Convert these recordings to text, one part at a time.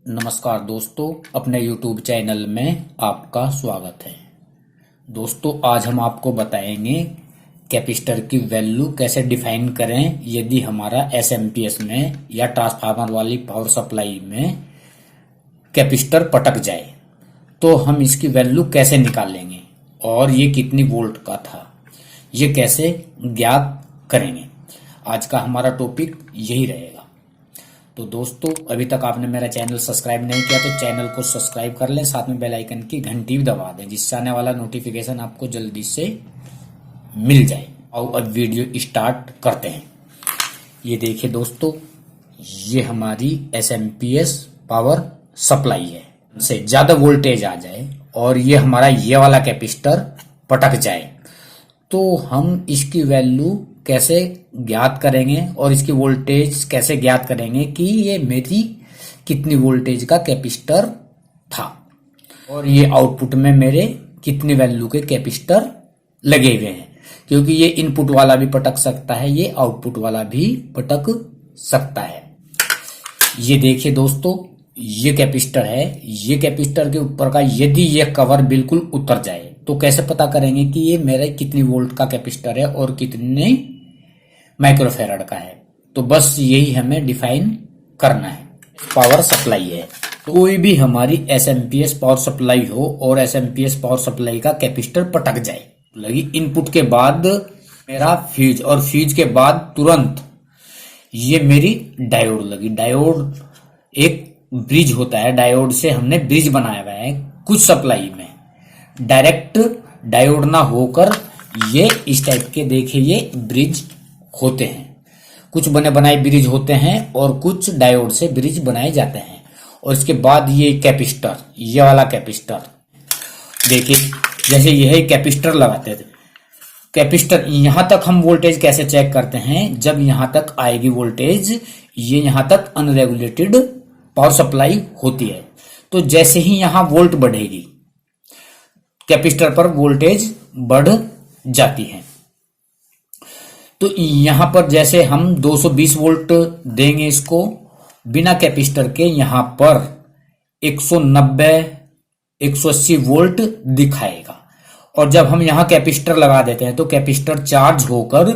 नमस्कार दोस्तों, अपने YouTube चैनल में आपका स्वागत है। दोस्तों, आज हम आपको बताएंगे कैपेसिटर की वैल्यू कैसे डिफाइन करें यदि हमारा एसएमपीएस में या ट्रांसफार्मर वाली पावर सप्लाई में कैपेसिटर पटक जाए तो हम इसकी वैल्यू कैसे निकालेंगे और ये कितनी वोल्ट का था, ये कैसे ज्ञात करेंगे। आज का हमारा टॉपिक यही रहेगा। तो दोस्तों, अभी तक आपने मेरा चैनल सब्सक्राइब नहीं किया तो चैनल को सब्सक्राइब कर लें, साथ में बेल आइकन की घंटी भी दबा दें जिससे आने वाला नोटिफिकेशन आपको जल्दी से मिल जाए। और अब वीडियो स्टार्ट करते हैं। ये देखिए दोस्तों, ये हमारी एसएमपीएस पावर सप्लाई है। से ज्यादा वोल्टेज आ जाए और ये हमारा ये वाला कैपेसिटर पटक जाए तो हम इसकी वैल्यू कैसे ज्ञात करेंगे और इसकी वोल्टेज कैसे ज्ञात करेंगे कि ये मेरी कितनी वोल्टेज का कैपेसिटर था और ये आउटपुट में मेरे कितनी वैल्यू के कैपेसिटर लगे हुए हैं, क्योंकि ये इनपुट वाला भी पटक सकता है, ये आउटपुट वाला भी पटक सकता है। ये देखिए दोस्तों, ये कैपेसिटर है। ये कैपेसिटर के ऊपर का यदि ये कवर बिल्कुल उतर जाए तो कैसे पता करेंगे कि ये मेरा कितनी वोल्ट का कैपेसिटर है और कितने माइक्रोफैराड का है। तो बस यही हमें डिफाइन करना है। पावर सप्लाई है, तो कोई भी हमारी एसएमपीएस पावर सप्लाई हो और एसएमपीएस पावर सप्लाई का कैपेसिटर पटक जाए, लगी इनपुट के बाद मेरा फ्यूज और फ्यूज के बाद तुरंत ये मेरी डायोड लगी। डायोड एक ब्रिज होता है, डायोड से हमने ब्रिज बनाया हुआ है। कुछ सप्लाई में डायरेक्ट डायोड ना होकर ये इस टाइप के देखिए ये ब्रिज होते हैं। कुछ बने बनाए ब्रिज होते हैं और कुछ डायोड से ब्रिज बनाए जाते हैं। और इसके बाद ये कैपेसिटर, ये वाला कैपेसिटर देखिए, जैसे यही कैपेसिटर लगाते थे। कैपेसिटर यहां तक हम वोल्टेज कैसे चेक करते हैं, जब यहां तक आएगी वोल्टेज, ये यहां तक अनरेगुलेटेड पावर सप्लाई होती है। तो जैसे ही यहां वोल्ट बढ़ेगी कैपेसिटर पर वोल्टेज बढ़ जाती है। तो यहां पर जैसे हम 220 वोल्ट देंगे इसको बिना कैपेसिटर के, यहां पर 190 180 वोल्ट दिखाएगा। और जब हम यहां कैपेसिटर लगा देते हैं तो कैपेसिटर चार्ज होकर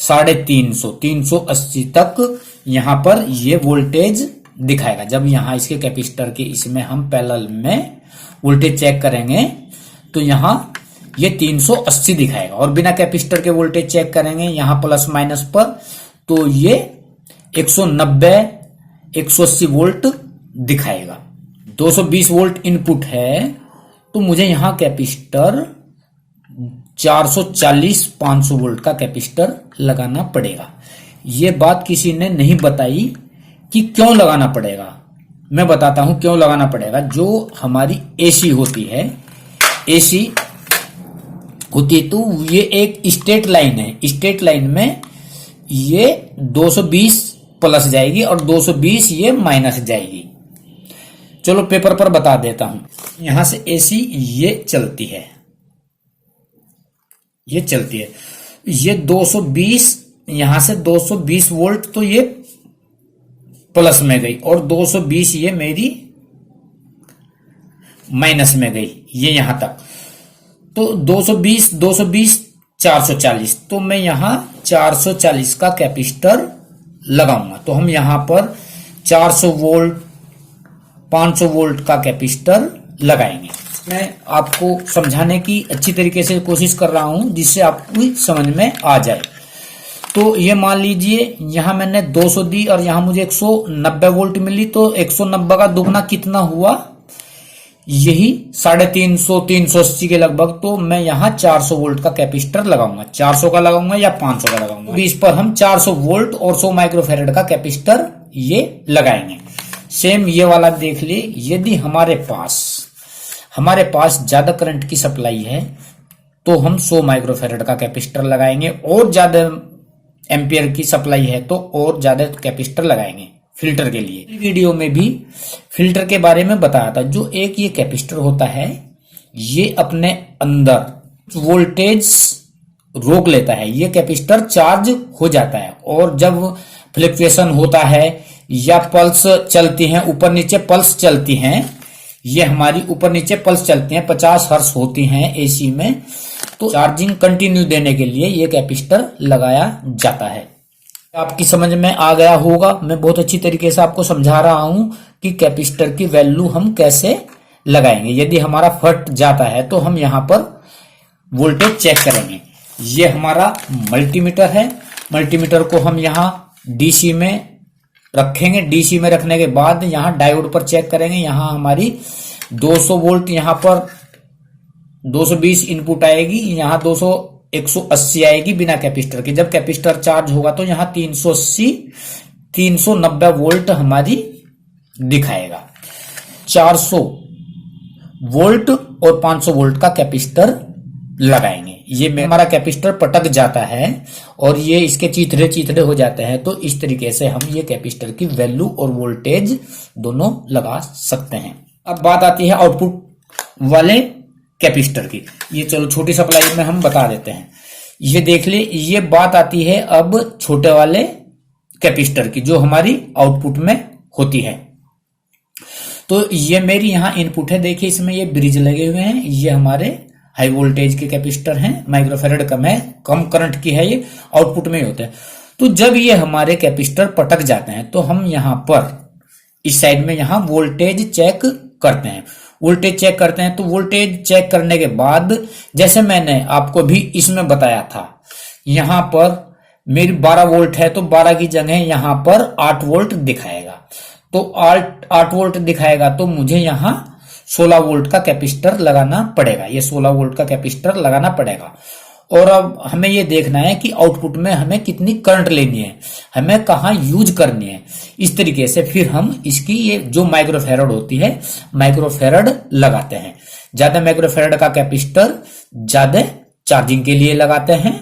350 380 तक यहां पर ये वोल्टेज दिखाएगा। जब यहां इसके कैपेसिटर के इसमें हम पैरेलल में वोल्टेज चेक करेंगे तो यहां ये 380 दिखाएगा। और बिना कैपेसिटर के वोल्टेज चेक करेंगे यहां प्लस माइनस पर, तो ये 190 180 वोल्ट दिखाएगा। 220 वोल्ट इनपुट है तो मुझे यहां कैपेसिटर 440 500 वोल्ट का कैपेसिटर लगाना पड़ेगा। ये बात किसी ने नहीं बताई कि क्यों लगाना पड़ेगा। मैं बताता हूं क्यों लगाना पड़ेगा। जो हमारी एसी होती है, एसी होती है तो ये एक स्ट्रेट लाइन है। स्ट्रेट लाइन में ये 220 प्लस जाएगी और 220 ये माइनस जाएगी। चलो पेपर पर बता देता हूं। यहां से एसी ये चलती है, ये चलती है। ये 220, यहां से 220 वोल्ट तो ये प्लस में गई और 220 ये मेरी माइनस में गई, ये यहां तक। तो 220 220 440, तो मैं यहां 440 का कैपेसिटर लगाऊंगा। तो हम यहां पर 400 वोल्ट 500 वोल्ट का कैपेसिटर लगाएंगे। मैं आपको समझाने की अच्छी तरीके से कोशिश कर रहा हूं जिससे आपको समझ में आ जाए। तो ये मान लीजिए यहां मैंने 200 दी और यहां मुझे 190 वोल्ट मिली, तो 190 का दुगना कितना हुआ, यही 350 380 के लगभग। तो मैं यहां 400 वोल्ट का कैपेसिटर लगाऊंगा। 400 का लगाऊंगा या 500 का लगाऊंगा। 20 पर हम 400 वोल्ट और 100 माइक्रोफैराड का कैपेसिटर ये लगाएंगे। सेम ये वाला देख लिए, यदि हमारे पास ज्यादा करंट की सप्लाई है तो हम 100 माइक्रोफैराड का कैपेसिटर लगाएंगे, और ज्यादा एम्पियर की सप्लाई है तो और ज्यादा कैपेसिटर लगाएंगे। फिल्टर के लिए वीडियो में भी फिल्टर के बारे में बताया था। जो एक ये कैपेसिटर होता है ये अपने अंदर वोल्टेज रोक लेता है, ये कैपेसिटर चार्ज हो जाता है। और जब फ्लक्चुएशन होता है या पल्स चलती हैं, ऊपर नीचे पल्स चलती हैं, ये हमारी ऊपर नीचे पल्स चलती हैं, 50 हर्ट्ज होती हैं एसी में। तो चार्जिंग कंटिन्यू देने के लिए ये कैपेसिटर लगाया जाता है। आपकी समझ में आ गया होगा, मैं बहुत अच्छी तरीके से आपको समझा रहा हूं कि कैपेसिटर की वैल्यू हम कैसे लगाएंगे। यदि हमारा फट जाता है तो हम यहां पर वोल्टेज चेक करेंगे। ये हमारा मल्टीमीटर है, मल्टीमीटर को हम यहां डीसी में रखेंगे। डीसी में रखने के बाद यहां डायोड पर चेक करेंगे। यहां हमारी 200 वोल्ट, यहां पर 220 इनपुट आएगी, यहां 180 आएगी बिना कैपेसिटर के। जब कैपेसिटर चार्ज होगा तो यहां 380 390 वोल्ट हमारी दिखाएगा। 400 वोल्ट और 500 वोल्ट का कैपेसिटर लगाएंगे। ये हमारा कैपेसिटर पटक जाता है और ये इसके चीथड़े चीथड़े हो जाते हैं। तो इस तरीके से हम ये कैपेसिटर की वैल्यू और वोल्टेज दोनों लगा सकते हैं। अब बात आती है आउटपुट वाले कैपेसिटर की। ये चलो छोटी सप्लाई में हम बता देते हैं। ये देख ले, ये बात आती है अब छोटे वाले कैपेसिटर की जो हमारी आउटपुट में होती है। तो ये मेरी यहां इनपुट है, देखिए इसमें ये ब्रिज लगे हुए हैं। ये हमारे हाई वोल्टेज के कैपेसिटर हैं, माइक्रोफैराड कम करंट की है, ये आउटपुट में ही होते हैं। तो जब ये हमारे कैपेसिटर पटक जाते हैं तो हम यहां पर इस साइड में यहां वोल्टेज चेक करते हैं। वोल्टेज चेक करते हैं तो वोल्टेज चेक करने के बाद जैसे मैंने आपको भी इसमें बताया था, यहां पर मेरी 12 वोल्ट है तो 12 की जगह यहां पर 8 वोल्ट दिखाएगा। तो 8 वोल्ट दिखाएगा तो मुझे यहां 16 वोल्ट का कैपेसिटर लगाना पड़ेगा। ये 16 वोल्ट का कैपेसिटर लगाना पड़ेगा। और अब हमें ये देखना है कि आउटपुट में हमें कितनी करंट लेनी है, हमें कहाँ यूज करनी है। इस तरीके से फिर हम इसकी ये जो माइक्रोफैराड होती है, माइक्रोफैराड लगाते हैं। ज्यादा माइक्रोफैराड का कैपेसिटर ज्यादा चार्जिंग के लिए लगाते हैं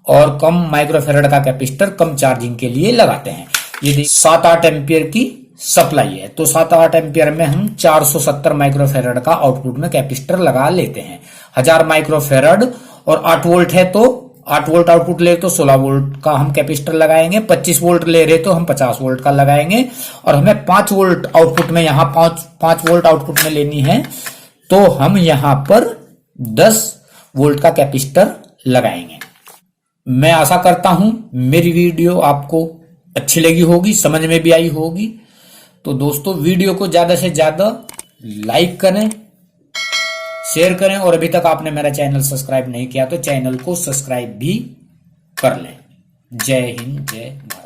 और कम माइक्रोफैराड का कैपेसिटर कम चार्जिंग के लिए लगाते हैं। ये 7-8 एम्पियर की सप्लाई है तो 7-8 एम्पियर में हम 470 माइक्रोफैराड का आउटपुट में कैपेसिटर लगा लेते हैं। 1000 माइक्रोफैराड और 8 वोल्ट है तो 8 वोल्ट आउटपुट ले तो 16 वोल्ट का हम कैपेसिटर लगाएंगे। 25 वोल्ट ले रहे तो हम 50 वोल्ट का लगाएंगे। और हमें 5 वोल्ट आउटपुट में यहां 5 वोल्ट आउटपुट में लेनी है तो हम यहां पर 10 वोल्ट का कैपेसिटर लगाएंगे। मैं आशा करता हूं मेरी वीडियो आपको अच्छी लगी होगी, समझ में भी आई होगी। तो दोस्तों वीडियो को ज्यादा से ज्यादा लाइक करें, शेयर करें और अभी तक आपने मेरा चैनल सब्सक्राइब नहीं किया तो चैनल को सब्सक्राइब भी कर लें। जय हिंद, जय भारत।